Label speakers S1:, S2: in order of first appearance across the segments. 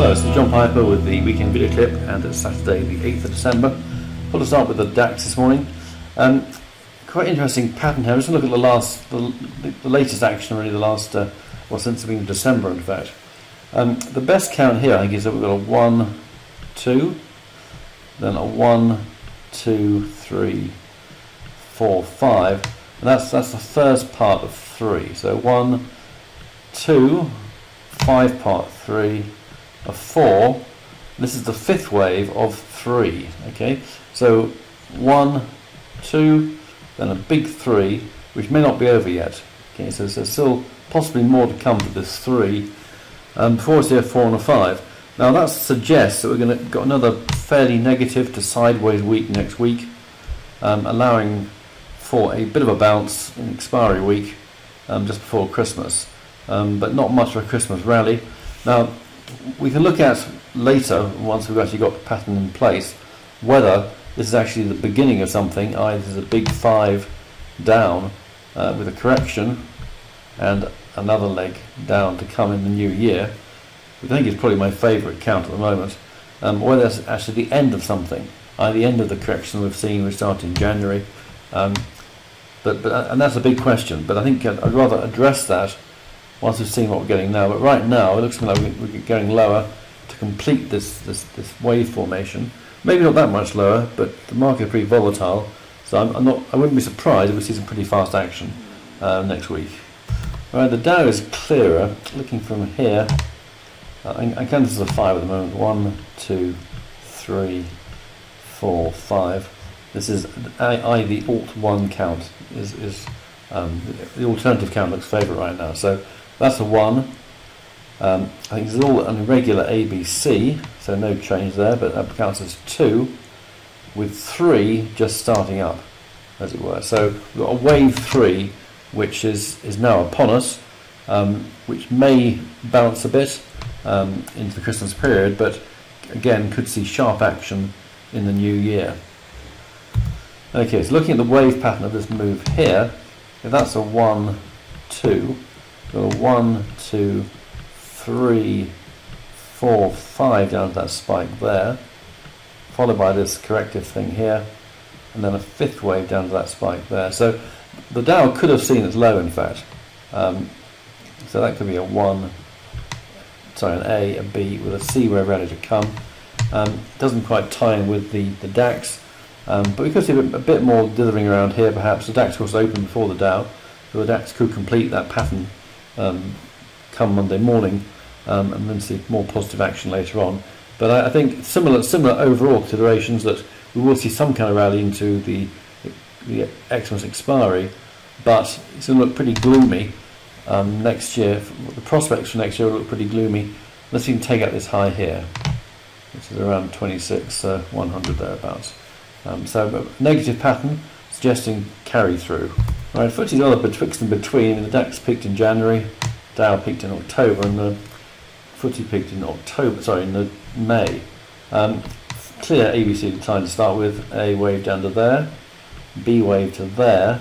S1: Hello, this is John Piper with the weekend video clip, and it's Saturday the 8th of December. Thought to start with the DAX this morning. Quite interesting pattern here. Just look at the latest action, really, since the beginning of December, in fact. The best count here, I think, is that we've got a 1, 2, then a 1, 2, 3, 4, 5, and that's the first part of 3. So 1, 2, 5 part 3, a 4. This is the fifth wave of 3. Okay, so 1, 2, then a big 3, which may not be over yet. Okay, so there's still possibly more to come to this 3 before we see a 4 and a 5. Now that suggests that we're going to got another fairly negative to sideways week next week, allowing for a bit of a bounce in expiry week just before Christmas, but not much of a Christmas rally. Now we can look at later, once we've actually got the pattern in place, whether this is actually the beginning of something, i.e. this is a big 5 down with a correction and another leg down to come in the new year, which I think is probably my favourite count at the moment, whether it's actually the end of something, i.e. the end of the correction we've seen, we started in January, and that's a big question, but I think I'd rather address that once we've seen what we're getting now. But right now it looks like we're going lower to complete this wave formation. Maybe not that much lower, but the market is pretty volatile, so I wouldn't be surprised if we see some pretty fast action next week. All right, the Dow is clearer. Looking from here, I count this as a 5 at the moment. 1, 2, 3, 4, 5. This is the Alt 1 count. The alternative count looks favourite right now. So that's a 1. I think this is all an irregular ABC, so no change there, but that counts as 2, with 3 just starting up, as it were. So we've got a wave 3, which is now upon us, which may bounce a bit into the Christmas period, but again could see sharp action in the new year. Okay, so looking at the wave pattern of this move here, if that's a 1, 2, got a 1, 2, 3, 4, 5 down to that spike there, followed by this corrective thing here, and then a fifth wave down to that spike there. So the Dow could have seen its low, in fact. So that could be an A, a B, with a C wave ready to come. Doesn't quite tie in with the DAX, but we could see a bit more dithering around here perhaps. The DAX was open before the Dow, so the DAX could complete that pattern come Monday morning, and then see more positive action later on. But I think similar overall considerations, that we will see some kind of rally into the Xmas expiry, but it's going to look pretty gloomy next year. The prospects for next year will look pretty gloomy unless you can take out this high here, which is around 26,100 thereabouts. So a negative pattern suggesting carry through. Right, FTSE's rather betwixt and between. The DAX peaked in January, Dow peaked in October, and the FTSE peaked in May. Clear ABC decline to start with. A wave down to there, B wave to there.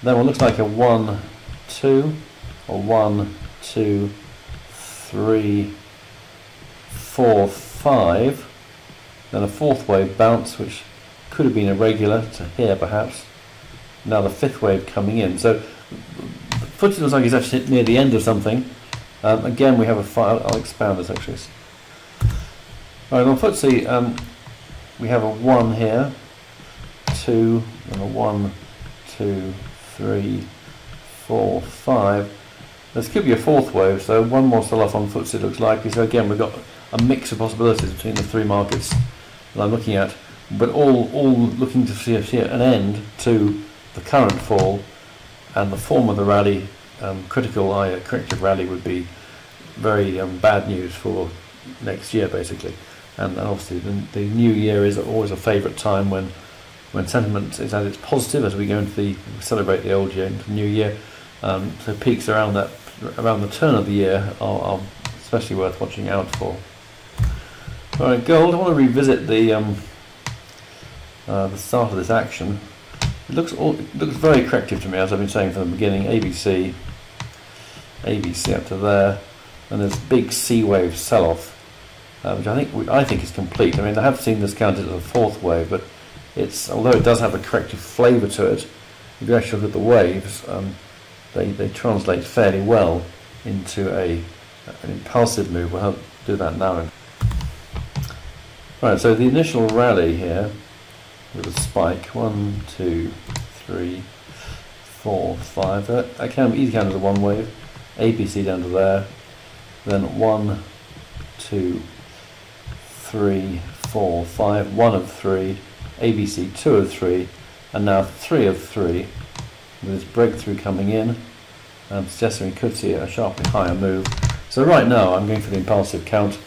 S1: Then what looks like a 1, 2, or 1, 2, 3, 4, 5. Then a fourth wave bounce, which could have been irregular to here perhaps. Now the fifth wave coming in. So the FTSE looks like it's actually near the end of something. Again, we have a file. I'll expand this actually. Right, on FTSE, we have a 1 here, 2, and a 1, 2, 3, 4, 5. This could be a fourth wave, so one more sell-off on FTSE it looks like. So again, we've got a mix of possibilities between the three markets that I'm looking at, but all looking to see an end to the current fall, and the form of the rally, critical, a corrective rally, would be very bad news for next year, basically. And obviously the new year is always a favourite time when sentiment is at its positive as we go into celebrate the old year into the new year. So peaks around the turn of the year are especially worth watching out for. All right, gold. I want to revisit the start of this action. It looks very corrective to me, as I've been saying from the beginning. ABC up to there, and there's big C wave sell-off which I think is complete. I mean, I have seen this counted as a fourth wave, but although it does have a corrective flavour to it, if you actually look at the waves, they translate fairly well into an impulsive move. We'll do that now. Right, so the initial rally here with a spike, 1, 2, 3, 4, 5. That can be easy counted as a one wave. ABC down to there. Then 1, 2, 3, 4, 5. 1 of 3. ABC 2 of 3. And now 3 of 3. With this breakthrough coming in, suggesting we could see a sharply higher move. So right now I'm going for the impulsive count,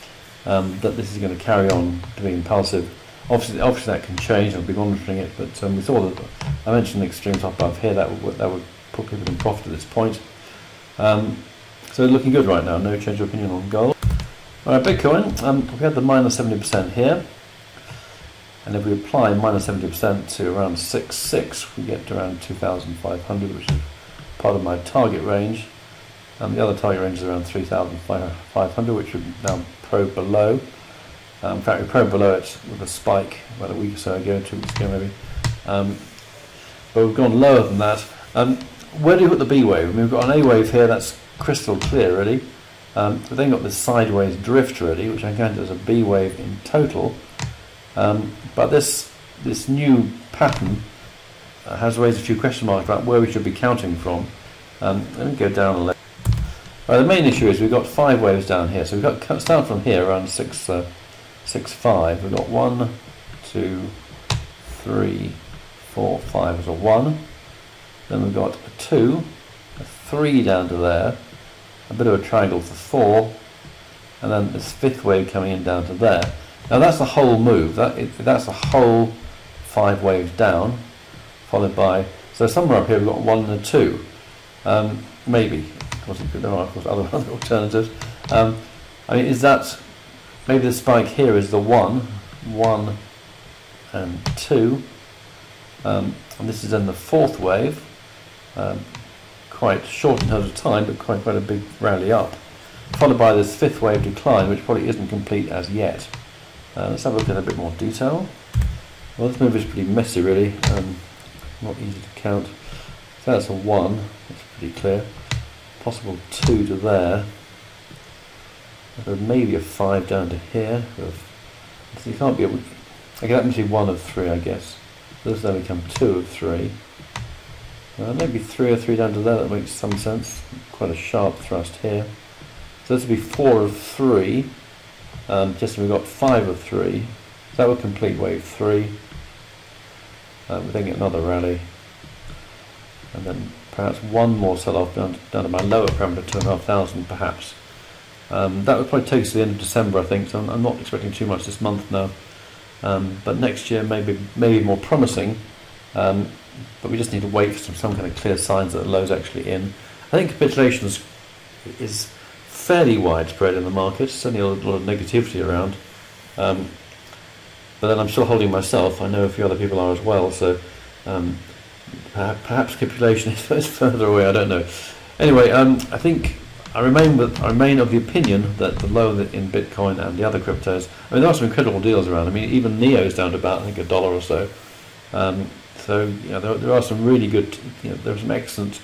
S1: that this is going to carry on to be impulsive. Obviously that can change, I'll be monitoring it, but we saw that, I mentioned the extreme top above here, that would put people in profit at this point. So looking good right now, no change of opinion on gold. Alright, Bitcoin, we had the minus 70% here, and if we apply minus 70% to around 6.6, we get to around 2,500, which is part of my target range. The other target range is around 3,500, which would now probe below. In fact, we probed below it with a spike about a week or so ago, 2 weeks ago maybe. But we've gone lower than that. Where do we put the B wave? I mean, we've got an A wave here that's crystal clear really. We've then got this sideways drift really, which I count as a B wave in total. But this new pattern has raised a few question marks about where we should be counting from. Let me go down a little. The main issue is we've got 5 waves down here. So we've got start from here around 6.5. We've got 1, 2, 3, 4, 5 as a 1. Then we've got a 2, a 3 down to there, a bit of a triangle for 4, and then this 5th wave coming in down to there. Now that's the whole move. That's the whole 5 waves down, followed by, so somewhere up here we've got 1 and a 2. Maybe. Of course, there are of course other alternatives. I mean, is that maybe the spike here is the 1 and 2, and this is then the 4th wave, quite short in terms of time, but quite a big rally up, followed by this 5th wave decline, which probably isn't complete as yet. Let's have a look at a bit more detail. Well, this move is pretty messy, really, not easy to count. So that's a 1, that's pretty clear. Possible 2 to there. Maybe a 5 down to here. So you can't be able. Okay, that must be 1 of 3, I guess. This then become 2 of 3. Maybe 3 of 3 down to there. That makes some sense. Quite a sharp thrust here. So this would be 4 of 3. Just we've got 5 of 3. So that would complete wave 3. We then get another rally, and then perhaps one more sell-off down to my lower parameter, 2,500 perhaps. That would probably take us to the end of December, I think, so I'm not expecting too much this month now. But next year maybe more promising, but we just need to wait for some kind of clear signs that the low's actually in. I think capitulation is fairly widespread in the market, certainly a lot of negativity around. But then I'm still holding myself. I know a few other people are as well, so perhaps capitulation is further away, I don't know. Anyway, I think I remain of the opinion that the low in Bitcoin and the other cryptos, I mean, there are some incredible deals around. I mean, even NEO's down to about, I think, $1 or so. So you know, there are some really good, there are some excellent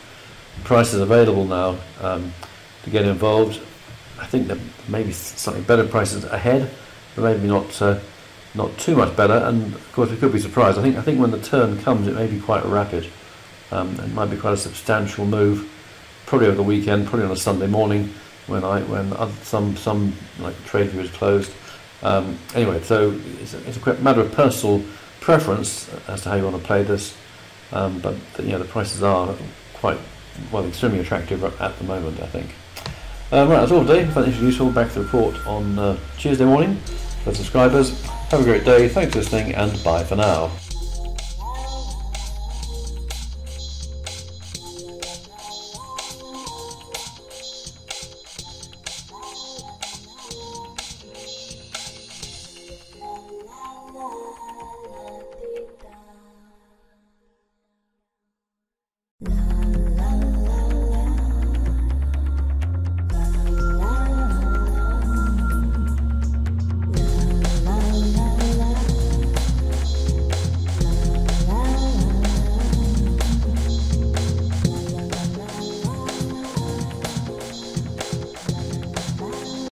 S1: prices available now to get involved. I think there may be slightly better prices ahead, but maybe not too much better. And of course, we could be surprised. I think when the turn comes, it may be quite rapid. It might be quite a substantial move, probably over the weekend, probably on a Sunday morning when some like trade view is closed. Anyway, so it's a matter of personal preference as to how you want to play this, but the prices are extremely attractive at the moment, I think. Right, that's all today. If you found it useful, back to the report on Tuesday morning. For subscribers, have a great day, thanks for listening, and bye for now.